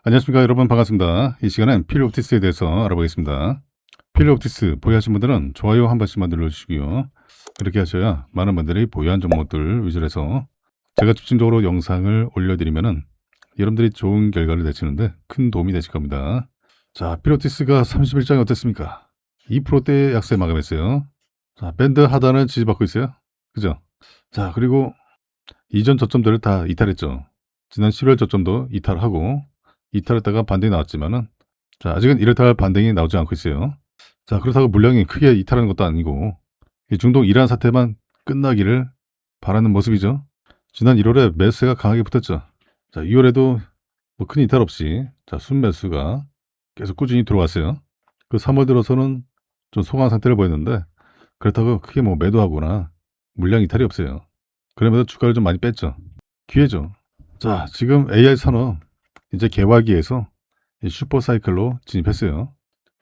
안녕하십니까 여러분, 반갑습니다. 이 시간엔 필요옵티스에 대해서 알아보겠습니다. 필요옵티스 보유하신 분들은 좋아요 한 번씩만 눌러주시고요. 이렇게 하셔야 많은 분들이 보유한 종목들 위주로 해서 제가 집중적으로 영상을 올려드리면은 여러분들이 좋은 결과를 내시는데 큰 도움이 되실 겁니다. 자, 필요옵티스가 31장이 어땠습니까? 2%대 약세 마감했어요. 자, 밴드 하단을 지지받고 있어요. 그죠? 자, 그리고 이전 저점들을 다 이탈했죠. 지난 10월 저점도 이탈하고 이탈했다가 반등이 나왔지만은, 자, 아직은 이렇다 할 반등이 나오지 않고 있어요. 자, 그렇다고 물량이 크게 이탈하는 것도 아니고 이 중동 이란 사태만 끝나기를 바라는 모습이죠. 지난 1월에 매수세가 강하게 붙었죠. 자, 2월에도 뭐 큰 이탈 없이 자, 순매수가 계속 꾸준히 들어왔어요. 그 3월 들어서는 좀 소강 상태를 보였는데 그렇다고 크게 뭐 매도하거나 물량 이탈이 없어요. 그러면서 주가를 좀 많이 뺐죠. 기회죠. 자, 지금 AI 산업 이제 개화기에서 이 슈퍼사이클로 진입했어요.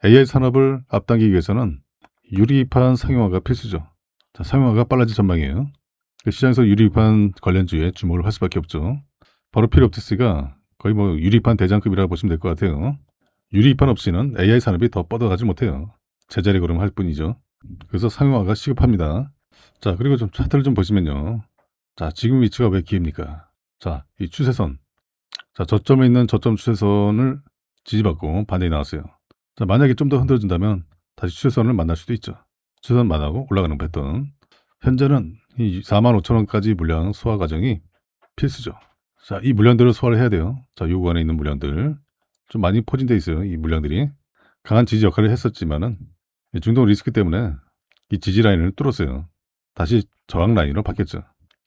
AI 산업을 앞당기기 위해서는 유리판 상용화가 필수죠. 자, 상용화가 빨라질 전망이에요. 시장에서 유리판 관련주에 주목을 할 수밖에 없죠. 바로 필요옵티스가 거의 뭐 유리판 대장급이라고 보시면 될 것 같아요. 유리판 없이는 AI 산업이 더 뻗어가지 못해요. 제자리 걸음할 뿐이죠. 그래서 상용화가 시급합니다. 자, 그리고 좀 차트를 좀 보시면요. 자, 지금 위치가 왜 기회입니까? 자, 이 추세선. 자, 저점에 있는 저점 추세선을 지지받고 반등이 나왔어요. 자, 만약에 좀 더 흔들어준다면 다시 추세선을 만날 수도 있죠. 추세선 만나고 올라가는 패턴. 현재는 이 45,000원까지 물량 소화 과정이 필수죠. 자, 이 물량들을 소화를 해야 돼요. 자, 요 구간에 있는 물량들. 좀 많이 포진되어 있어요. 이 물량들이. 강한 지지 역할을 했었지만은 중동 리스크 때문에 이 지지 라인을 뚫었어요. 다시 저항 라인으로 바뀌었죠.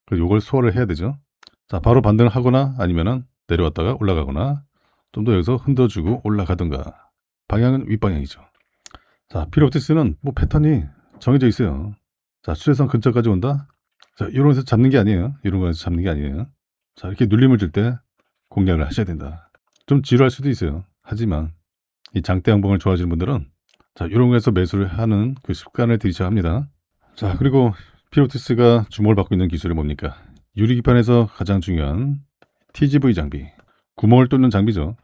그래서 요걸 소화를 해야 되죠. 자, 바로 반등을 하거나 아니면은 내려왔다가 올라가거나 좀 더 여기서 흔들어주고 올라가든가. 방향은 윗방향이죠. 자, 필요옵티스는 뭐 패턴이 정해져 있어요. 자, 추세선 근처까지 온다. 자, 이런 곳에서 잡는 게 아니에요. 이런 곳에서 잡는 게 아니에요. 자, 이렇게 눌림을 줄 때 공략을 하셔야 된다. 좀 지루할 수도 있어요. 하지만 이 장대 양봉을 좋아하시는 분들은 자, 이런 곳에서 매수를 하는 그 습관을 들이셔야 합니다. 자, 그리고 필요옵티스가 주목을 받고 있는 기술이 뭡니까? 유리기판에서 가장 중요한 TGV 장비, 구멍을 뚫는 장비죠.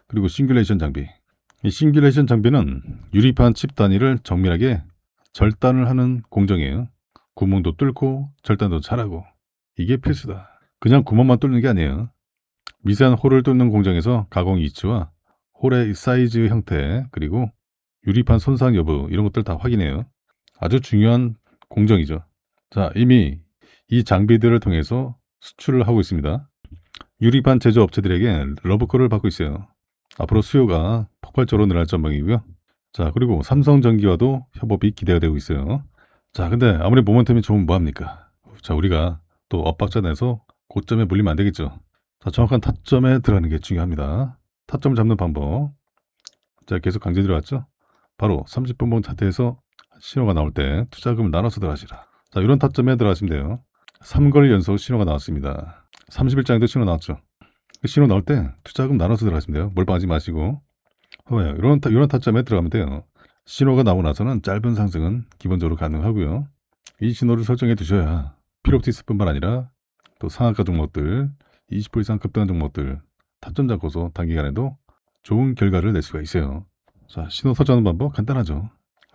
그리고 싱귤레이션 장비. 이 싱귤레이션 장비는 유리판 칩 단위를 정밀하게 절단을 하는 공정이에요. 구멍도 뚫고 절단도 잘하고. 이게 필수다. 그냥 구멍만 뚫는 게 아니에요. 미세한 홀을 뚫는 공정에서 가공 위치와 홀의 사이즈 형태, 그리고 유리판 손상 여부 이런 것들 다 확인해요. 아주 중요한 공정이죠. 자, 이미 이 장비들을 통해서 수출을 하고 있습니다. 유리판 제조업체들에게 러브콜을 받고 있어요. 앞으로 수요가 폭발적으로 늘어날 전망이고요. 자, 그리고 삼성전기와도 협업이 기대가 되고 있어요. 자, 근데 아무리 모멘텀이 좋으면 뭐합니까? 자, 우리가 또 엇박자 내서 고점에 물리면 안 되겠죠. 자, 정확한 타점에 들어가는 게 중요합니다. 타점을 잡는 방법. 자, 계속 강조 들어왔죠? 바로 30분봉 차트에서 신호가 나올 때 투자금을 나눠서 들어가시라. 자, 이런 타점에 들어가시면 돼요. 3거리 연속 신호가 나왔습니다. 30일장에도 신호 나왔죠. 그 신호 나올 때 투자금 나눠서 들어가시면 돼요. 몰빵하지 마시고. 이런 타점에 들어가면 돼요. 신호가 나오고 나서는 짧은 상승은 기본적으로 가능하고요. 이 신호를 설정해 두셔야 필요옵티스뿐만 아니라 또 상한가 종목들, 20% 이상 급등한 종목들 타점 잡고서 단기간에도 좋은 결과를 낼 수가 있어요. 자, 신호 설정하는 방법 간단하죠.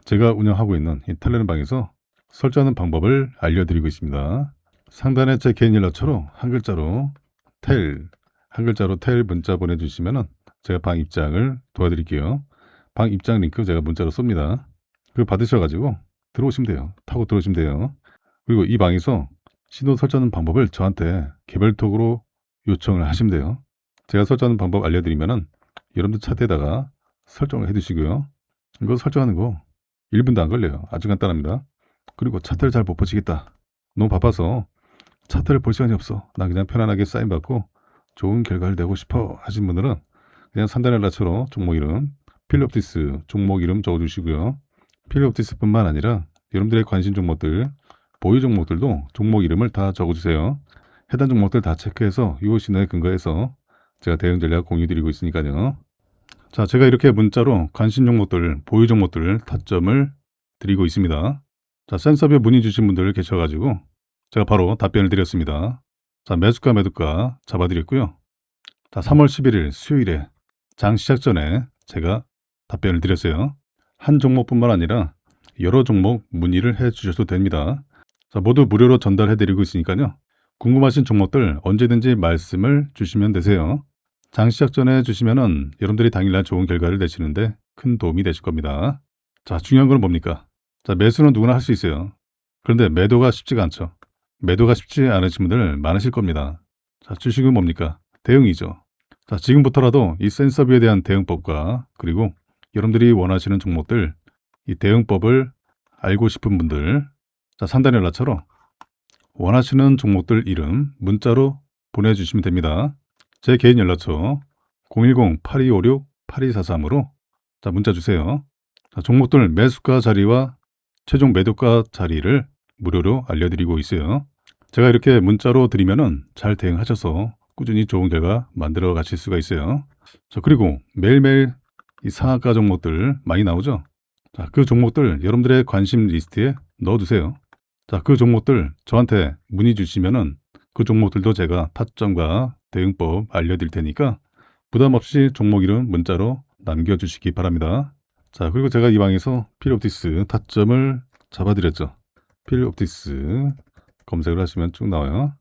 제가 운영하고 있는 이 텔레그램 방에서 설정하는 방법을 알려드리고 있습니다. 상단에 제 개인 연락처로 한 글자로 텔 문자 보내주시면은 제가 방 입장을 도와드릴게요. 방 입장 링크 제가 문자로 쏩니다. 그거 받으셔가지고 들어오시면 돼요. 타고 들어오시면 돼요. 그리고 이 방에서 신호 설정하는 방법을 저한테 개별톡으로 요청을 하시면 돼요. 제가 설정하는 방법 알려드리면은 여러분들 차트에다가 설정을 해두시고요. 이거 설정하는 거 1분도 안 걸려요. 아주 간단합니다. 그리고 차트를 잘 못 보시겠다. 너무 바빠서 차트를 볼 시간이 없어. 나 그냥 편안하게 사인 받고 좋은 결과를 내고 싶어 하신 분들은 그냥 상단에 연락처로 종목 이름, 필요옵티스 종목 이름 적어주시고요. 필요옵티스뿐만 아니라 여러분들의 관심 종목들, 보유 종목들도 종목 이름을 다 적어주세요. 해당 종목들 다 체크해서 이 신호에 근거해서 제가 대응 전략 공유드리고 있으니까요. 자, 제가 이렇게 문자로 관심 종목들, 보유 종목들 타점을 드리고 있습니다. 자, 센서뷰 문의 주신 분들 계셔가지고 제가 바로 답변을 드렸습니다. 자, 매수가 매도가 잡아드렸고요. 자, 3월 11일 수요일에 장 시작 전에 제가 답변을 드렸어요. 한 종목뿐만 아니라 여러 종목 문의를 해 주셔도 됩니다. 자, 모두 무료로 전달해 드리고 있으니까요. 궁금하신 종목들 언제든지 말씀을 주시면 되세요. 장 시작 전에 주시면은 여러분들이 당일날 좋은 결과를 내시는데 큰 도움이 되실 겁니다. 자, 중요한 건 뭡니까? 자, 매수는 누구나 할 수 있어요. 그런데 매도가 쉽지가 않죠. 매도가 쉽지 않으신 분들 많으실 겁니다. 자, 주식은 뭡니까? 대응이죠. 자, 지금부터라도 이 센서뷰에 대한 대응법과 그리고 여러분들이 원하시는 종목들 이 대응법을 알고 싶은 분들, 자, 상단 연락처로 원하시는 종목들 이름 문자로 보내주시면 됩니다. 제 개인 연락처 010-8256-8243으로 자, 문자 주세요. 자, 종목들 매수가 자리와 최종 매도가 자리를 무료로 알려드리고 있어요. 제가 이렇게 문자로 드리면은 잘 대응하셔서 꾸준히 좋은 결과 만들어 가실 수가 있어요. 자, 그리고 매일매일 이 상한가 종목들 많이 나오죠? 자, 그 종목들 여러분들의 관심 리스트에 넣어두세요. 자, 그 종목들 저한테 문의 주시면은 그 종목들도 제가 타점과 대응법 알려드릴 테니까 부담 없이 종목 이름 문자로 남겨주시기 바랍니다. 자, 그리고 제가 이 방에서 필옵티스 타점을 잡아드렸죠. 필옵티스 검색을 하시면 쭉 나와요.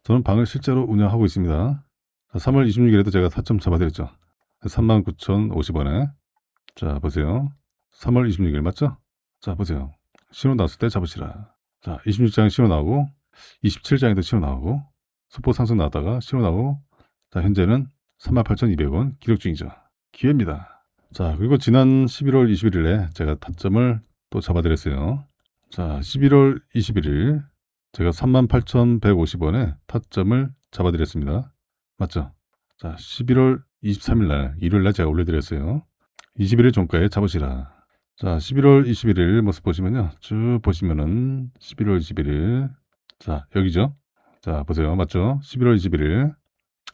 저는 방을 실제로 운영하고 있습니다. 자, 3월 26일에도 제가 타점 잡아드렸죠. 39,050원에 자, 보세요. 3월 26일 맞죠? 자, 보세요. 신호 나왔을 때 잡으시라. 자, 26장 신호 나오고 27장에도 신호 나오고 소폭 상승 나왔다가 신호 나오고 자, 현재는 38,200원 기록 중이죠. 기회입니다. 자, 그리고 지난 11월 21일에 제가 타점을 또 잡아드렸어요. 자, 11월 21일 제가 38,150원에 타점을 잡아드렸습니다. 맞죠? 자, 11월 23일 날 일요일 날 제가 올려드렸어요. 21일 종가에 잡으시라. 자, 11월 21일 모습 보시면요. 쭉 보시면은 11월 21일 자, 여기죠. 자, 보세요. 맞죠? 11월 21일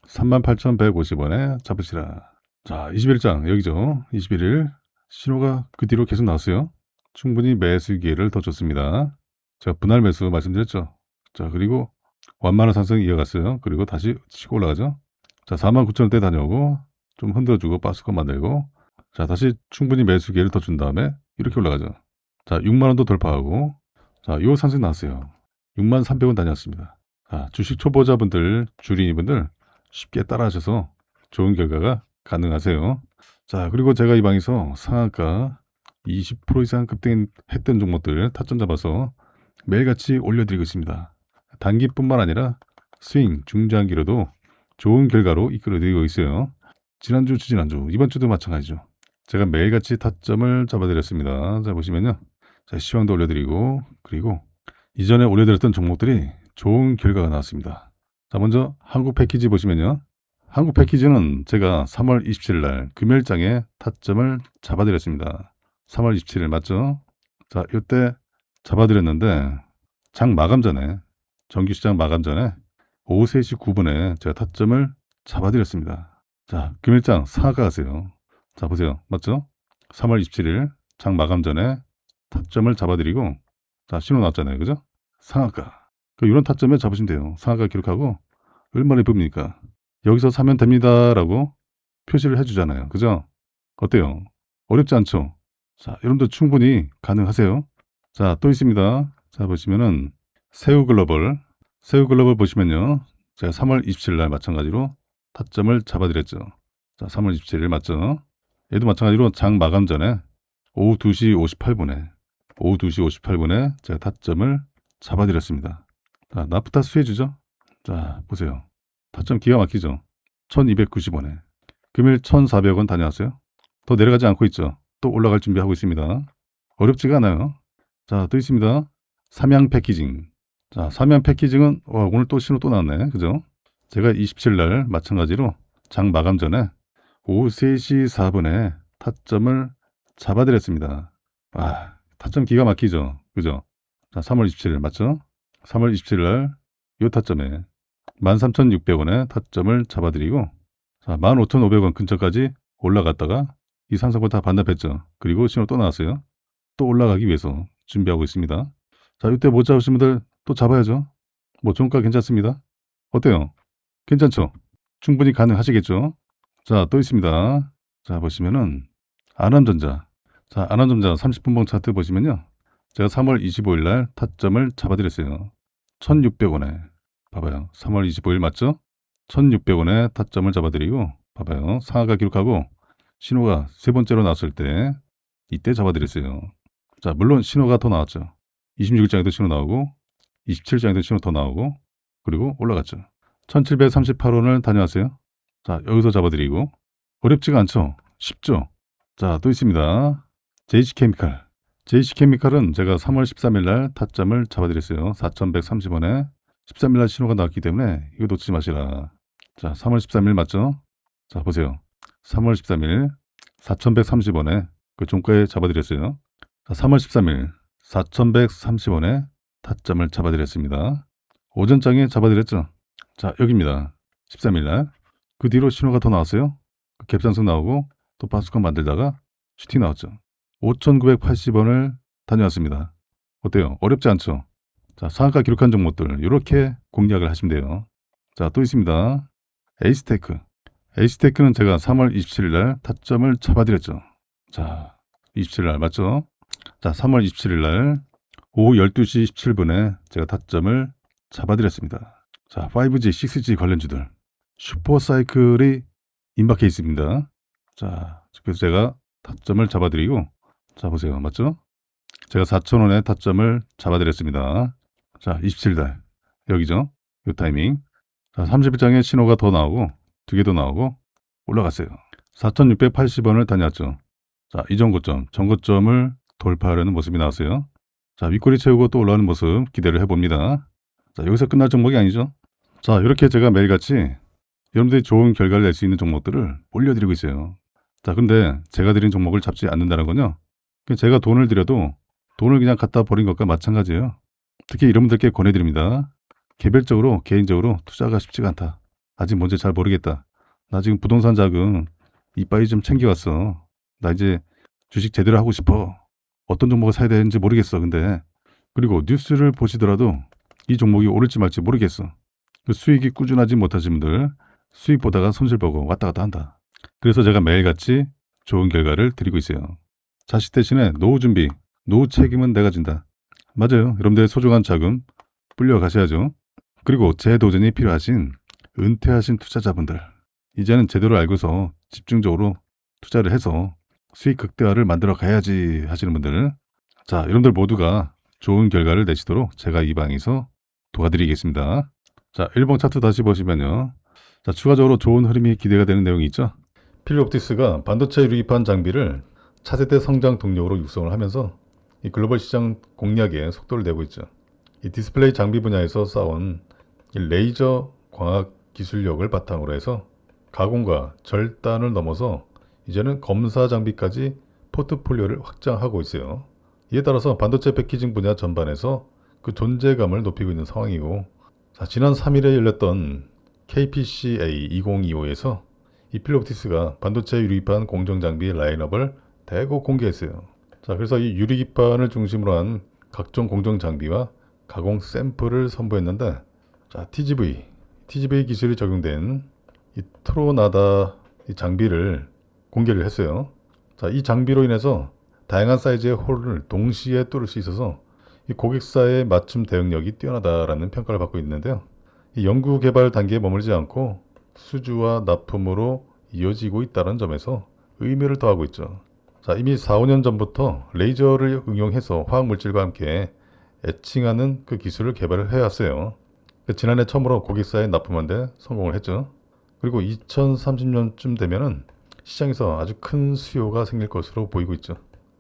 38,150원에 잡으시라. 자, 21장 여기죠. 21일 신호가 그 뒤로 계속 나왔어요. 충분히 매수 기회를 더 줬습니다. 제가 분할 매수 말씀드렸죠. 자, 그리고 완만한 상승 이어갔어요. 그리고 다시 치고 올라가죠. 자, 49,000원대 다녀오고 좀 흔들어주고 박스권 만들고 자, 다시 충분히 매수 기회를 더 준 다음에 이렇게 올라가죠. 자, 6만원도 돌파하고 자, 요 상승 나왔어요. 6만 300원 다녔습니다. 자, 주식 초보자분들, 주린이분들 쉽게 따라하셔서 좋은 결과가 가능하세요. 자, 그리고 제가 이 방에서 상한가 20% 이상 급등했던 종목들 타점 잡아서 매일같이 올려드리고 있습니다. 단기뿐만 아니라 스윙, 중장기로도 좋은 결과로 이끌어드리고 있어요. 지난주, 지난주, 이번 주도 마찬가지죠. 제가 매일같이 타점을 잡아드렸습니다. 자, 보시면요. 자, 시황도 올려드리고, 그리고 이전에 올려드렸던 종목들이 좋은 결과가 나왔습니다. 자, 먼저 한국 패키지 보시면요. 한국 패키지는 제가 3월 27일 날 금요일장에 타점을 잡아드렸습니다. 3월 27일 맞죠? 자, 이때 잡아드렸는데 장 마감 전에 정규시장 마감 전에 오후 3시 9분에 제가 타점을 잡아드렸습니다. 자, 금일장 상하가 가세요. 자, 보세요. 맞죠? 3월 27일 장 마감 전에 타점을 잡아드리고 자, 신호 나왔잖아요. 그죠? 상하가. 이런 타점에 잡으시면 돼요. 상하가 기록하고 얼마나 예쁩니까? 여기서 사면 됩니다라고 표시를 해주잖아요. 그죠? 어때요? 어렵지 않죠? 자, 여러분들 충분히 가능하세요. 자, 또 있습니다. 자, 보시면은 새우글로벌 보시면요. 제가 3월 27일 날 마찬가지로 타점을 잡아드렸죠. 자, 3월 27일 맞죠? 얘도 마찬가지로 장 마감 전에 오후 2시 58분에 제가 타점을 잡아드렸습니다. 자, 나프타 수혜주죠? 자, 보세요. 타점 기가 막히죠? 1290원에. 금일 1400원 다녀왔어요. 더 내려가지 않고 있죠? 또 올라갈 준비하고 있습니다. 어렵지가 않아요. 자, 또 있습니다. 삼양 패키징. 자, 삼양 패키징은 오늘 또 신호 또 나왔네. 그죠? 제가 27일 날 마찬가지로 장 마감 전에 오후 3시 4분에 타점을 잡아드렸습니다. 아, 타점 기가 막히죠? 그죠? 자, 3월 27일 맞죠? 3월 27일 날 요 타점에 13,600원에 타점을 잡아드리고 자, 15,500원 근처까지 올라갔다가 이 상승을 다 반납했죠. 그리고 신호 또 나왔어요. 또 올라가기 위해서 준비하고 있습니다. 자, 이때 못 잡으신 분들 또 잡아야죠. 뭐 종가 괜찮습니다. 어때요? 괜찮죠? 충분히 가능하시겠죠? 자, 또 있습니다. 자, 보시면은 아남전자. 자, 아남전자 30분봉 차트 보시면요. 제가 3월 25일 날 타점을 잡아드렸어요. 1,600원에. 봐봐요. 3월 25일 맞죠? 1,600원에 타점을 잡아드리고, 봐봐요. 상하가 기록하고 신호가 세 번째로 나왔을 때 이때 잡아드렸어요. 자, 물론 신호가 더 나왔죠. 26일장에도 신호 나오고 27장에도 신호 더 나오고 그리고 올라갔죠. 1738원을 다녀왔어요. 자, 여기서 잡아드리고 어렵지가 않죠. 쉽죠. 자, 또 있습니다. JC케미칼. JC케미칼은 제가 3월 13일 날 타점을 잡아드렸어요. 4,130원에 13일 날 신호가 나왔기 때문에 이거 놓치지 마시라. 자, 3월 13일 맞죠? 자, 보세요. 3월 13일 4,130원에 그 종가에 잡아드렸어요. 자, 3월 13일 4,130원에 타점을 잡아드렸습니다. 오전장에 잡아드렸죠. 자, 여기입니다. 13일 날. 그 뒤로 신호가 더 나왔어요. 갭상승 나오고 또 바스권 만들다가 슈팅 나왔죠. 5,980원을 다녀왔습니다. 어때요? 어렵지 않죠? 자, 상한가 기록한 종목들 이렇게 공략을 하시면 돼요. 자, 또 있습니다. 에이스테크. 에이스테크는 제가 3월 27일 날 타점을 잡아드렸죠. 자, 27일 날 맞죠? 자, 3월 27일 날 오후 12시 17분에 제가 타점을 잡아드렸습니다. 자, 5G, 6G 관련주들 슈퍼사이클이 임박해 있습니다. 자, 그래서 제가 타점을 잡아드리고, 자, 보세요. 맞죠? 제가 4,000원에 타점을 잡아드렸습니다. 자, 27달 여기죠? 이 타이밍. 자, 30일장에 신호가 더 나오고 두 개 더 나오고 올라갔어요. 4,680원을 다녔죠. 자, 이전 고점, 전고점을 돌파하려는 모습이 나왔어요. 자, 윗꼬리 채우고 또 올라오는 모습 기대를 해봅니다. 자, 여기서 끝날 종목이 아니죠. 자, 이렇게 제가 매일같이 여러분들이 좋은 결과를 낼 수 있는 종목들을 올려드리고 있어요. 자, 근데 제가 드린 종목을 잡지 않는다는 건요. 제가 돈을 들여도 돈을 그냥 갖다 버린 것과 마찬가지예요. 특히 이런 분들께 권해드립니다. 개별적으로, 개인적으로 투자가 쉽지가 않다. 아직 뭔지 잘 모르겠다. 나 지금 부동산 자금 이빠이 좀 챙겨왔어. 나 이제 주식 제대로 하고 싶어. 어떤 종목을 사야 되는지 모르겠어. 근데 그리고 뉴스를 보시더라도 이 종목이 오를지 말지 모르겠어. 그 수익이 꾸준하지 못하신 분들 수익 보다가 손실 보고 왔다 갔다 한다. 그래서 제가 매일같이 좋은 결과를 드리고 있어요. 자식 대신에 노후 준비, 노후 책임은 내가 진다. 맞아요. 여러분들의 소중한 자금 불려가셔야죠. 그리고 재도전이 필요하신 은퇴하신 투자자분들 이제는 제대로 알고서 집중적으로 투자를 해서 수익 극대화를 만들어 가야지 하시는 분들, 자, 여러분들 모두가 좋은 결과를 내시도록 제가 이 방에서 도와드리겠습니다. 자, 1번 차트 다시 보시면요. 자, 추가적으로 좋은 흐름이 기대가 되는 내용이 있죠. 필립옵티스가 반도체 유리판 장비를 차세대 성장 동력으로 육성을 하면서 이 글로벌 시장 공략에 속도를 내고 있죠. 이 디스플레이 장비 분야에서 쌓은 이 레이저 광학 기술력을 바탕으로 해서 가공과 절단을 넘어서 이제는 검사 장비까지 포트폴리오를 확장하고 있어요. 이에 따라서 반도체 패키징 분야 전반에서 그 존재감을 높이고 있는 상황이고, 자, 지난 3일에 열렸던 KPCA 2025에서 이 필립옵티스가 반도체 유리기판 공정 장비 라인업을 대거 공개했어요. 자, 그래서 이 유리기판을 중심으로 한 각종 공정 장비와 가공 샘플을 선보였는데, 자, TGV 기술이 적용된 이 트로나다 이 장비를 공개를 했어요. 자, 이 장비로 인해서 다양한 사이즈의 홀을 동시에 뚫을 수 있어서 이 고객사의 맞춤 대응력이 뛰어나다라는 평가를 받고 있는데요. 이 연구 개발 단계에 머물지 않고 수주와 납품으로 이어지고 있다는 점에서 의미를 더하고 있죠. 자, 이미 4, 5년 전부터 레이저를 응용해서 화학물질과 함께 에칭하는 그 기술을 개발을 해왔어요. 지난해 처음으로 고객사에 납품한 데 성공을 했죠. 그리고 2030년쯤 되면은 시장에서 아주 큰 수요가 생길 것으로 보이고 있죠.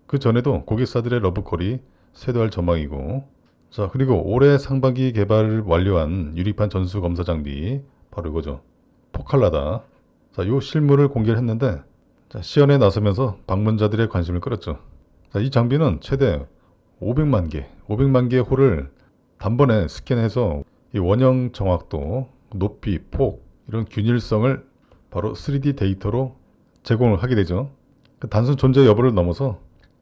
그 전에도 고객사들의 러브콜이 쇄도할 전망이고, 자, 그리고 올해 상반기 개발을 완료한 유리판 전수 검사 장비 바로 이거죠. 포칼라다. 자, 요 실물을 공개를 했는데, 자, 시연에 나서면서 방문자들의 관심을 끌었죠. 자, 이 장비는 최대 500만 개의 홀을 단번에 스캔해서 이 원형 정확도, 높이, 폭 이런 균일성을 바로 3D 데이터로 제공을 하게 되죠. 단순 존재 여부를 넘어서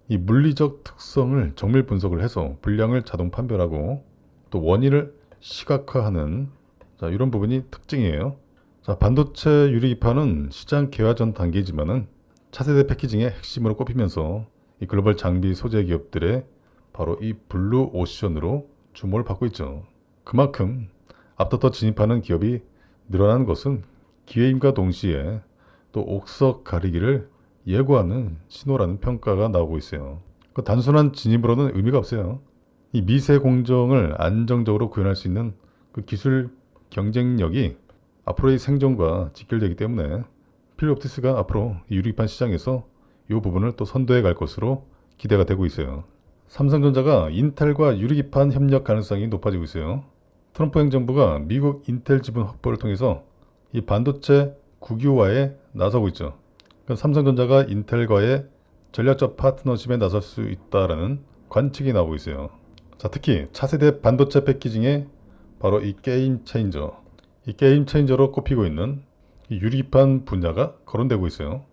이 물리적 특성을 정밀 분석을 해서 분량을 자동 판별하고 또 원인을 시각화하는, 자, 이런 부분이 특징이에요. 자, 반도체 유리기판은 시장 개화 전 단계지만은 차세대 패키징의 핵심으로 꼽히면서 이 글로벌 장비 소재 기업들의 바로 이 블루 오션으로 주목을 받고 있죠. 그만큼 앞서서 진입하는 기업이 늘어나는 것은 기회임과 동시에 또 옥석 가리기를 예고하는 신호라는 평가가 나오고 있어요. 그 단순한 진입으로는 의미가 없어요. 이 미세 공정을 안정적으로 구현할 수 있는 그 기술 경쟁력이 앞으로의 생존과 직결되기 때문에 필립옵티스가 앞으로 이 유리판 시장에서 이 부분을 또 선도해 갈 것으로 기대가 되고 있어요. 삼성전자가 인텔과 유리기판 협력 가능성이 높아지고 있어요. 트럼프 행정부가 미국 인텔 지분 확보를 통해서 이 반도체 국유화에 나서고 있죠. 삼성전자가 인텔과의 전략적 파트너십에 나설 수 있다라는 관측이 나오고 있어요. 자, 특히 차세대 반도체 패키징에 바로 이 게임 체인저로 꼽히고 있는 이 유리기판 분야가 거론되고 있어요.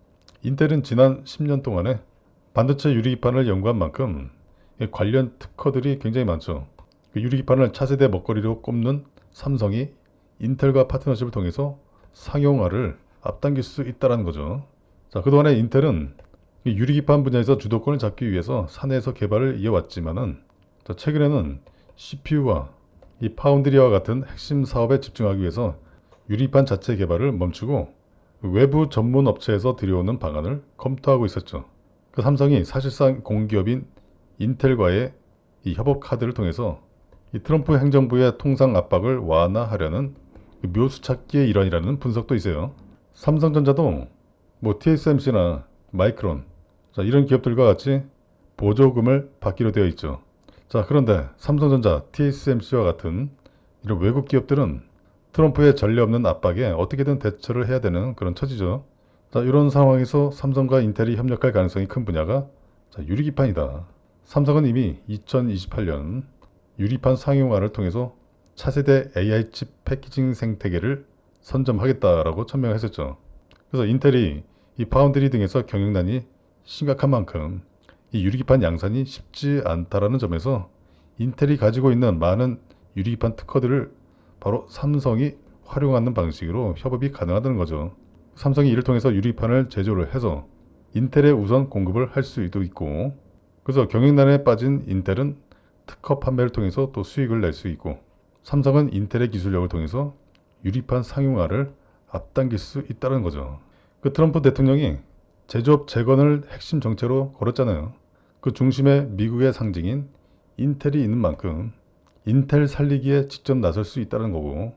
인텔은 지난 10년 동안에 반도체 유리기판을 연구한 만큼 관련 특허들이 굉장히 많죠. 유리기판을 차세대 먹거리로 꼽는 삼성이 인텔과 파트너십을 통해서 상용화를 앞당길 수 있다는 거죠. 자, 그동안에 인텔은 유리기판 분야에서 주도권을 잡기 위해서 사내에서 개발을 이어왔지만은 최근에는 CPU와 이 파운드리와 같은 핵심 사업에 집중하기 위해서 유리판 자체 개발을 멈추고 외부 전문 업체에서 들여오는 방안을 검토하고 있었죠. 그 삼성이 사실상 공기업인 인텔과의 이 협업 카드를 통해서 이 트럼프 행정부의 통상 압박을 완화하려는 묘수 찾기의 일환이라는 분석도 있어요. 삼성전자도 TSMC나 마이크론 이런 기업들과 같이 보조금을 받기로 되어 있죠. 자, 그런데 삼성전자, TSMC와 같은 이런 외국 기업들은 트럼프의 전례 없는 압박에 어떻게든 대처를 해야 되는 그런 처지죠. 자, 이런 상황에서 삼성과 인텔이 협력할 가능성이 큰 분야가 유리기판이다. 삼성은 이미 2028년 유리판 상용화를 통해서 차세대 AI 칩 패키징 생태계를 선점하겠다라고 천명했었죠. 그래서 인텔이 이 파운드리 등에서 경영난이 심각한 만큼 이 유리기판 양산이 쉽지 않다라는 점에서 인텔이 가지고 있는 많은 유리기판 특허들을 바로 삼성이 활용하는 방식으로 협업이 가능하다는 거죠. 삼성이 이를 통해서 유리판을 제조를 해서 인텔에 우선 공급을 할 수도 있고, 그래서 경영난에 빠진 인텔은 특허 판매를 통해서 또 수익을 낼 수 있고, 삼성은 인텔의 기술력을 통해서 유리판 상용화를 앞당길 수 있다는 거죠. 그 트럼프 대통령이 제조업 재건을 핵심 정체로 걸었잖아요. 그 중심에 미국의 상징인 인텔이 있는 만큼 인텔 살리기에 직접 나설 수 있다는 거고,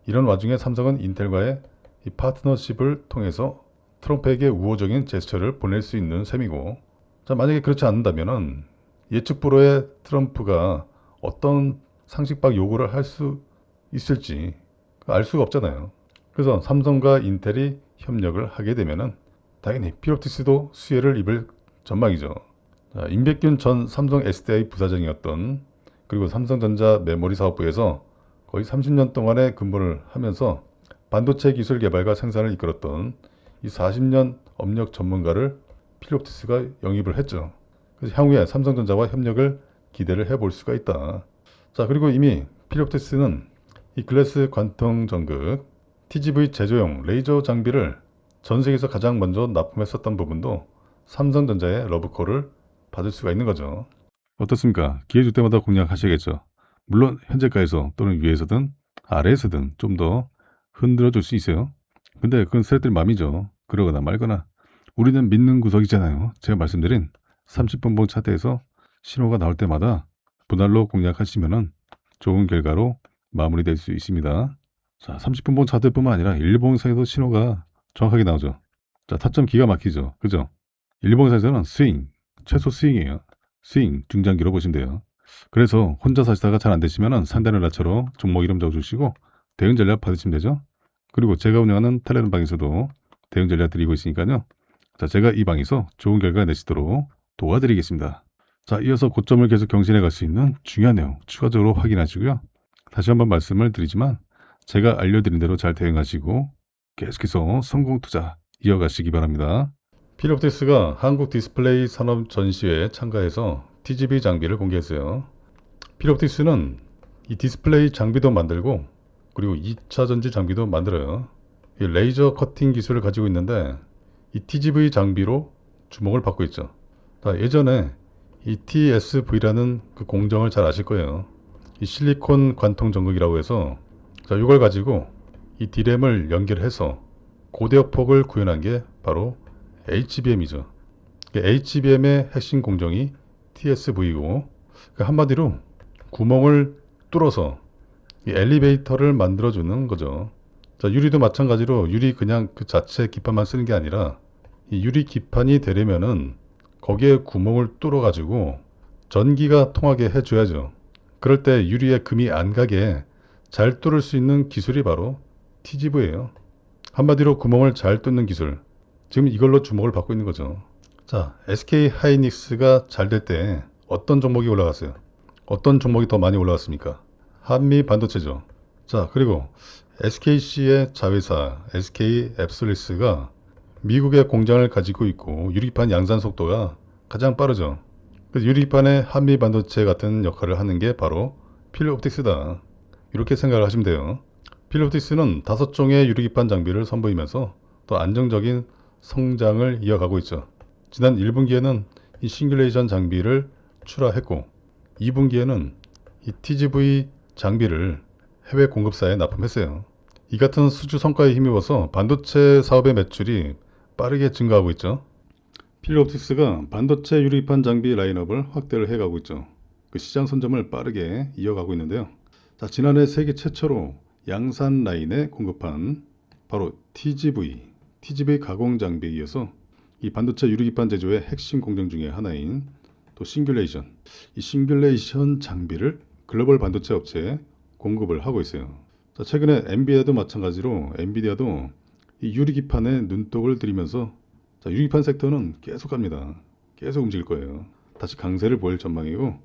이런 와중에 삼성은 인텔과의 이 파트너십을 통해서 트럼프에게 우호적인 제스처를 보낼 수 있는 셈이고, 자, 만약에 그렇지 않는다면은 예측 불허의 트럼프가 어떤 상식 밖 요구를 할 수 있을지 알 수가 없잖아요. 그래서 삼성과 인텔이 협력을 하게 되면은 당연히 필립옵티스도 수혜를 입을 전망이죠. 자, 임백균 전 삼성 SDI 부사장이었던, 그리고 삼성전자 메모리 사업부에서 거의 30년 동안의 근무를 하면서 반도체 기술 개발과 생산을 이끌었던 이 40년 업력 전문가를 필립옵티스가 영입을 했죠. 그래서 향후에 삼성전자와 협력을 기대를 해볼 수가 있다. 자, 그리고 이미 필립옵티스는 이 글래스 관통 전극 TGV 제조용 레이저 장비를 전 세계에서 가장 먼저 납품했었던 부분도 삼성전자의 러브콜을 받을 수가 있는 거죠. 어떻습니까? 기회 줄 때마다 공략하셔야겠죠. 물론 현재가에서 또는 위에서든 아래에서든 좀 더 흔들어 줄 수 있어요. 근데 그건 세력들 맘이죠. 그러거나 말거나. 우리는 믿는 구석이잖아요. 제가 말씀드린 30분봉 차트에서 신호가 나올 때마다 분할로 공략하시면 좋은 결과로 마무리될 수 있습니다. 자, 30분봉 차트뿐만 아니라 일봉상에도 신호가 정확하게 나오죠. 자, 타점 기가 막히죠. 그죠? 일봉상에서는 스윙, 최소 스윙이에요. 스윙, 중장기로 보시면 돼요. 그래서 혼자 사시다가 잘 안 되시면 상단을 낮춰로 종목 이름 적어주시고 대응 전략 받으시면 되죠. 그리고 제가 운영하는 텔레그램 방에서도 대응 전략 드리고 있으니까요. 자, 제가 이 방에서 좋은 결과 내시도록 도와드리겠습니다. 자, 이어서 고점을 계속 경신해 갈 수 있는 중요한 내용 추가적으로 확인하시고요. 다시 한번 말씀을 드리지만 제가 알려드린 대로 잘 대응하시고 계속해서 성공 투자 이어가시기 바랍니다. 필립옵티스가 한국 디스플레이 산업 전시회에 참가해서 TGV 장비를 공개했어요. 필립옵티스는 이 디스플레이 장비도 만들고 그리고 2차 전지 장비도 만들어요. 이 레이저 커팅 기술을 가지고 있는데 이 TGV 장비로 주목을 받고 있죠. 자, 예전에 이 TSV라는 그 공정을 잘 아실 거예요. 이 실리콘 관통 전극이라고 해서 자, 이걸 가지고 이 D램을 연결해서 고대역폭을 구현한 게 바로 HBM이죠. HBM의 핵심 공정이 TSV고 한마디로 구멍을 뚫어서 이 엘리베이터를 만들어주는 거죠. 자, 유리도 마찬가지로 유리 그냥 그 자체 기판만 쓰는 게 아니라 이 유리 기판이 되려면은 거기에 구멍을 뚫어 가지고 전기가 통하게 해줘야죠. 그럴 때 유리에 금이 안 가게 잘 뚫을 수 있는 기술이 바로 TGV예요. 한마디로 구멍을 잘 뚫는 기술. 지금 이걸로 주목을 받고 있는 거죠. 자, SK 하이닉스가 잘 될 때 어떤 종목이 올라갔어요? 어떤 종목이 더 많이 올라갔습니까? 한미 반도체죠. 자, 그리고 SKC의 자회사 SK 앱솔리스가 미국의 공장을 가지고 있고 유리판 양산 속도가 가장 빠르죠. 그래서 유리판의 한미 반도체 같은 역할을 하는 게 바로 필옵틱스다. 이렇게 생각을 하시면 돼요. 필옵틱스는 5종의 유리기판 장비를 선보이면서 또 안정적인 성장을 이어가고 있죠. 지난 1분기에는 이 싱귤레이션 장비를 출하했고 2분기에는 이 TGV 장비를 해외 공급사에 납품했어요. 이 같은 수주 성과에 힘입어서 반도체 사업의 매출이 빠르게 증가하고 있죠. 필립옵틱스가 반도체 유리판 장비 라인업을 확대를 해가고 있죠. 그 시장 선점을 빠르게 이어가고 있는데요. 자, 지난해 세계 최초로 양산 라인에 공급한 바로 TGV 가공 장비에 이어서 이 반도체 유리기판 제조의 핵심 공정 중에 하나인 또 이 싱귤레이션 장비를 글로벌 반도체 업체에 공급을 하고 있어요. 자, 최근에 엔비디아도 마찬가지로 엔비디아도 이 유리기판에 눈독을 들이면서 자, 유리판 섹터는 계속 갑니다. 계속 움직일 거예요. 다시 강세를 보일 전망이고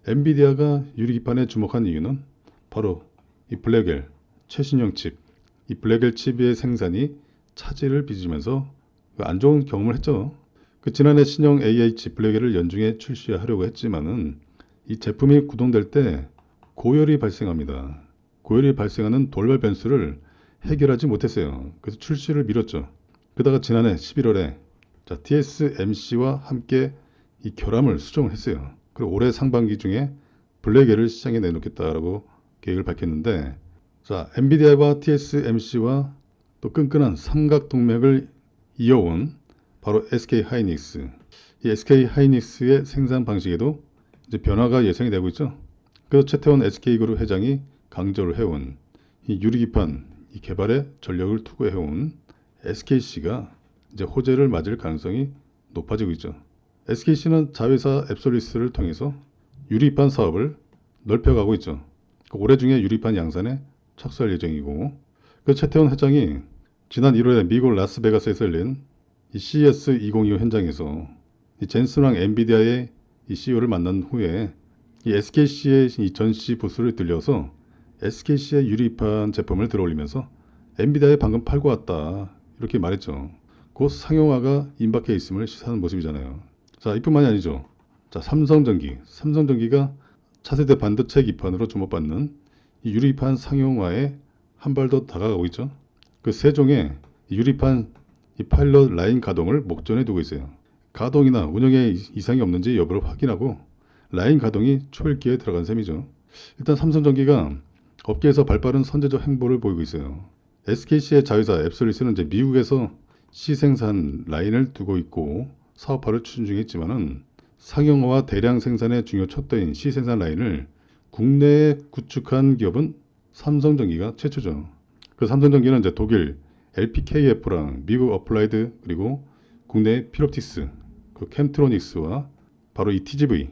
엔비디아가 유리기판에 주목한 이유는 바로 이 블랙엘 최신형 칩, 이 블랙엘 칩의 생산이 차질을 빚으면서 안 좋은 경험을 했죠. 그 지난해 신형 AI 칩 블랙엘을 연중에 출시하려고 했지만은 이 제품이 구동될 때 고열이 발생합니다. 고열이 발생하는 돌발 변수를 해결하지 못했어요. 그래서 출시를 미뤘죠. 그러다가 지난해 11월에 자, TSMC와 함께 이 결함을 수정을 했어요. 그리고 올해 상반기 중에 블랙엘을 시장에 내놓겠다라고 계획을 밝혔는데 자, 엔비디아와 TSMC와 또 끈끈한 삼각 동맥을 이어온 바로 SK 하이닉스. 이 SK 하이닉스의 생산 방식에도 이제 변화가 예상이 되고 있죠. 그래서 최태원 SK그룹 회장이 강조를 해온 이 유리기판 이 개발에 전력을 투구해온 SKC가 이제 호재를 맞을 가능성이 높아지고 있죠. SKC는 자회사 앱솔리스를 통해서 유리판 사업을 넓혀가고 있죠. 올해 중에 유리판 양산에 착수할 예정이고 그 최태원 회장이 지난 1월에 미국 라스베가스에서 열린 이 CES 2025 현장에서 이 젠슨왕 엔비디아의 이 CEO를 만난 후에 이 SKC의 이 전시 부스를 들려서 SKC의 유리판 제품을 들어올리면서 엔비디아에 방금 팔고 왔다 이렇게 말했죠. 곧 상용화가 임박해 있음을 시사하는 모습이잖아요. 자, 이뿐만이 아니죠. 자, 삼성전기가 차세대 반도체 기판으로 주목받는 이 유리판 상용화에 한 발 더 다가가고 있죠. 그 세종의 유리판 이 파일럿 라인 가동을 목전에 두고 있어요. 가동이나 운영에 이상이 없는지 여부를 확인하고 라인 가동이 초읽기에 들어간 셈이죠. 일단 삼성전기가 업계에서 발빠른 선제적 행보를 보이고 있어요. SKC의 자회사 앱솔리스는 이제 미국에서 시생산 라인을 두고 있고 사업화를 추진 중에 있지만은 상용화와 대량 생산의 중요 촛대인 시생산 라인을 국내에 구축한 기업은 삼성전기가 최초죠. 그 삼성전기는 이제 독일 LPKF랑 미국 어플라이드 그리고 국내 필옵틱스, 그 캠트로닉스와 바로 이 TGV,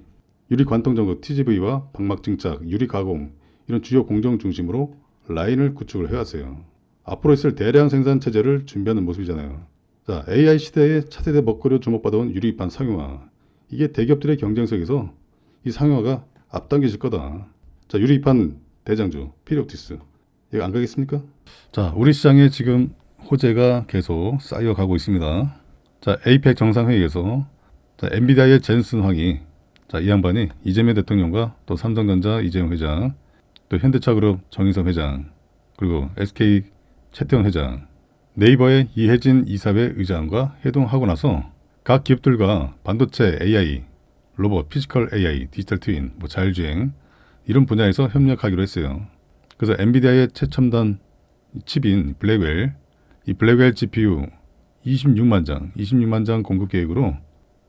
유리 관통 전극 TGV와 방막 증착, 유리 가공 이런 주요 공정 중심으로 라인을 구축을 해왔어요. 앞으로 있을 대량 생산 체제를 준비하는 모습이잖아요. 자, AI 시대의 차세대 먹거리로 주목받아온 유리판 상용화. 이게 대기업들의 경쟁 속에서 이 상용화가 앞당겨질 거다. 자, 유리판 대장주 필립옵틱스. 이거 안 가겠습니까? 자, 우리 시장에 지금 호재가 계속 쌓여가고 있습니다. 자, APEC 정상회의에서 자, 엔비디아의 젠슨 황이 자, 이 양반이 이재명 대통령과 또 삼성전자 이재용 회장, 또 현대차그룹 정의선 회장, 그리고 SK 최태원 회장 네이버의 이혜진 이사회 의장과 회동하고 나서 각 기업들과 반도체 AI, 로봇, 피지컬 AI, 디지털 트윈, 자율주행 이런 분야에서 협력하기로 했어요. 그래서 엔비디아의 최첨단 칩인 블랙웰, 이 블랙웰 GPU 26만 장 공급 계획으로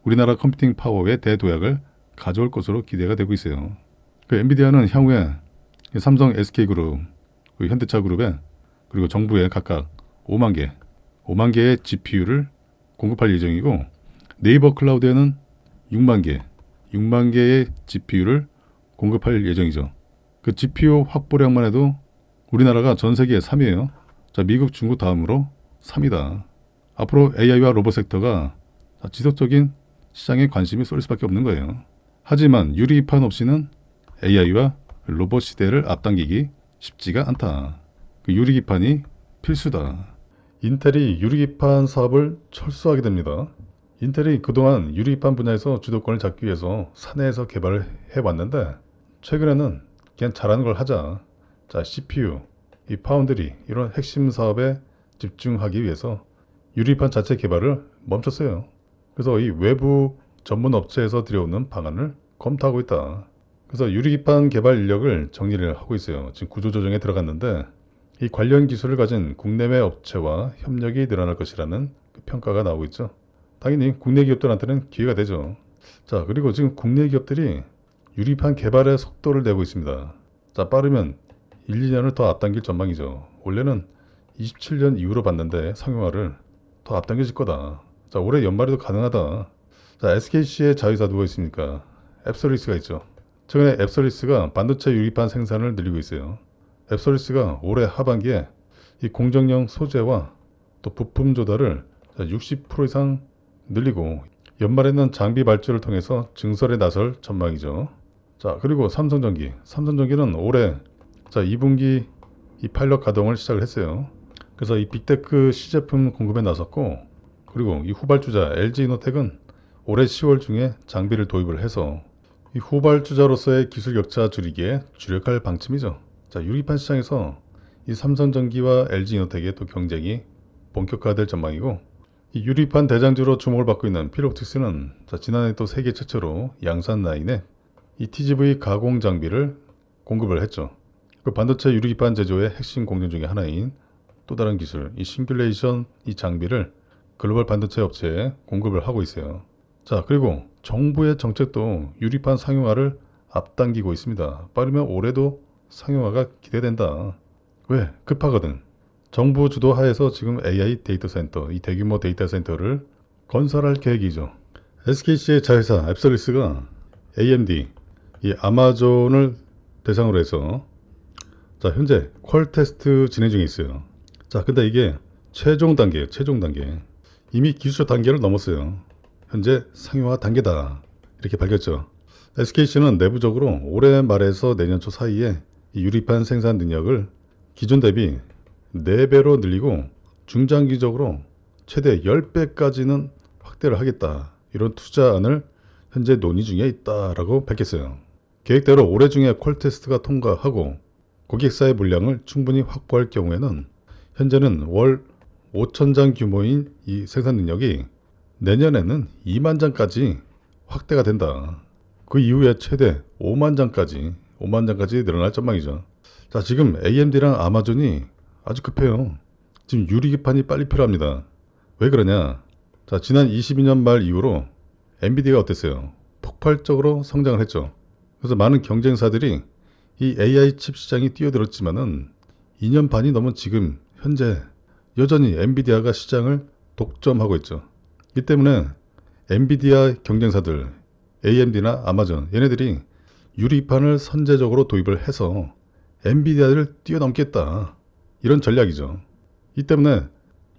우리나라 컴퓨팅 파워의 대도약을 가져올 것으로 기대가 되고 있어요. 그 엔비디아는 향후에 삼성, SK그룹, 현대차그룹에 그리고 정부에 각각 5만 개의 GPU를 공급할 예정이고 네이버 클라우드에는 6만 개의 GPU를 공급할 예정이죠. 그 GPU 확보량만 해도 우리나라가 전 세계 3위예요. 자, 미국, 중국 다음으로 3위다. 앞으로 AI와 로봇 섹터가 지속적인 시장에 관심이 쏠릴 수밖에 없는 거예요. 하지만 유리기판 없이는 AI와 로봇 시대를 앞당기기 쉽지가 않다. 그 유리기판이 필수다. 인텔이 유리기판 사업을 철수하게 됩니다. 인텔이 그동안 유리기판 분야에서 주도권을 잡기 위해서 사내에서 개발을 해왔는데 최근에는 그냥 잘하는 걸 하자. 자, CPU, 이 파운드리 이런 핵심 사업에 집중하기 위해서 유리기판 자체 개발을 멈췄어요. 그래서 이 외부 전문 업체에서 들여오는 방안을 검토하고 있다. 그래서 유리기판 개발 인력을 정리를 하고 있어요. 지금 구조조정에 들어갔는데 이 관련 기술을 가진 국내외 업체와 협력이 늘어날 것이라는 평가가 나오고 있죠. 당연히 국내 기업들한테는 기회가 되죠. 자, 그리고 지금 국내 기업들이 유리판 개발의 속도를 내고 있습니다. 자, 빠르면 1, 2년을 더 앞당길 전망이죠. 원래는 27년 이후로 봤는데 상용화를 더 앞당겨질 거다. 자, 올해 연말에도 가능하다. 자, SKC의 자회사 누가 있습니까? 앱서리스가 있죠. 최근에 앱서리스가 반도체 유리판 생산을 늘리고 있어요. 앱서리스가 올해 하반기에 이 공정용 소재와 또 부품 조달을 60% 이상 늘리고 연말에는 장비 발주를 통해서 증설에 나설 전망이죠. 자, 그리고 삼성전기는 올해 2분기 이 파일럿 가동을 시작을 했어요. 그래서 이 빅테크 시제품 공급에 나섰고 그리고 이 후발주자 LG이노텍은 올해 10월 중에 장비를 도입을 해서 이 후발주자로서의 기술 격차 줄이기에 주력할 방침이죠. 자, 유리판 시장에서 이 삼성전기와 LG이노텍의 또 경쟁이 본격화될 전망이고 이 유리판 대장주로 주목을 받고 있는 필옵틱스는 지난해 또 세계 최초로 양산 라인에 이 TGV 가공 장비를 공급을 했죠. 그 반도체 유리기판 제조의 핵심 공정 중에 하나인 또 다른 기술, 이 싱귤레이션 이 장비를 글로벌 반도체 업체에 공급을 하고 있어요. 자, 그리고 정부의 정책도 유리판 상용화를 앞당기고 있습니다. 빠르면 올해도 상용화가 기대된다. 왜? 급하거든. 정부 주도 하에서 지금 AI 데이터 센터, 이 대규모 데이터 센터를 건설할 계획이죠. SKC의 자회사 앱서리스가 AMD, 이 아마존을 대상으로 해서 현재 퀄 테스트 진행 중에 있어요. 자, 근데 이게 최종 단계예요. 최종 단계. 이미 기술적 단계를 넘었어요. 현재 상용화 단계다. 이렇게 밝혔죠. SKC는 내부적으로 올해 말에서 내년 초 사이에 이 유리판 생산 능력을 기존 대비 4배로 늘리고 중장기적으로 최대 10배까지는 확대를 하겠다. 이런 투자안을 현재 논의 중에 있다라고 밝혔어요. 계획대로 올해 중에 퀄 테스트가 통과하고 고객사의 물량을 충분히 확보할 경우에는 현재는 월 5,000장 규모인 이 생산 능력이 내년에는 2만 장까지 확대가 된다. 그 이후에 최대 5만 장까지 늘어날 전망이죠. 자, 지금 AMD랑 아마존이 아주 급해요. 지금 유리기판이 빨리 필요합니다. 왜 그러냐? 자, 지난 22년 말 이후로 엔비디아가 어땠어요? 폭발적으로 성장을 했죠. 그래서 많은 경쟁사들이 이 AI 칩 시장이 뛰어들었지만은 2년 반이 넘은 지금 현재 여전히 엔비디아가 시장을 독점하고 있죠. 이 때문에 엔비디아 경쟁사들 AMD나 아마존 얘네들이 유리판을 선제적으로 도입을 해서 엔비디아를 뛰어넘겠다. 이런 전략이죠. 이 때문에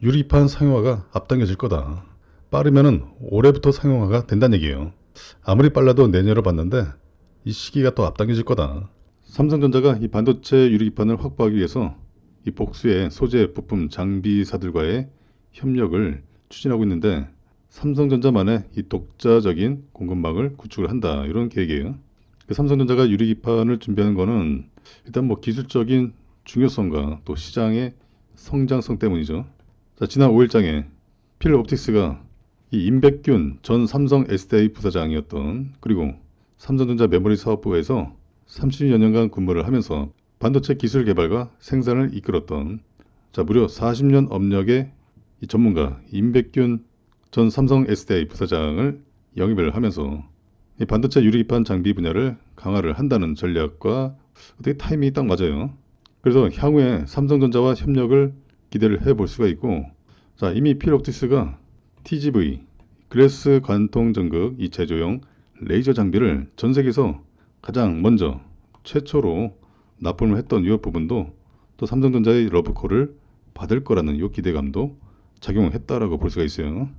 유리판 상용화가 앞당겨질 거다. 빠르면은 올해부터 상용화가 된다는 얘기예요. 아무리 빨라도 내년으로 봤는데 이 시기가 또 앞당겨질 거다. 삼성전자가 이 반도체 유리기판을 확보하기 위해서 이 복수의 소재, 부품, 장비사들과의 협력을 추진하고 있는데 삼성전자만의 이 독자적인 공급망을 구축을 한다. 이런 계획이에요. 삼성전자가 유리기판을 준비하는 거는 일단 기술적인 중요성과 또 시장의 성장성 때문이죠. 자, 지난 5일장에 필옵틱스가 이 임백균 전 삼성 SDI 부사장이었던, 그리고 삼성전자 메모리 사업부에서 30여 년간 근무를 하면서 반도체 기술 개발과 생산을 이끌었던, 자, 무려 40년 업력의 이 전문가 임백균 전 삼성 SDI 부사장을 영입을 하면서 이 반도체 유리기판 장비 분야를 강화를 한다는 전략과 어떻게 타이밍이 딱 맞아요. 그래서 향후에 삼성전자와 협력을 기대를 해볼 수가 있고, 자, 이미 필옵틱스가 TGV 그래스 관통 전극 이 제조용 레이저 장비를 전 세계에서 가장 먼저 최초로 납품을 했던 이 부분도 또 삼성전자의 러브콜을 받을 거라는 이 기대감도 작용을 했다라고 볼 수가 있어요.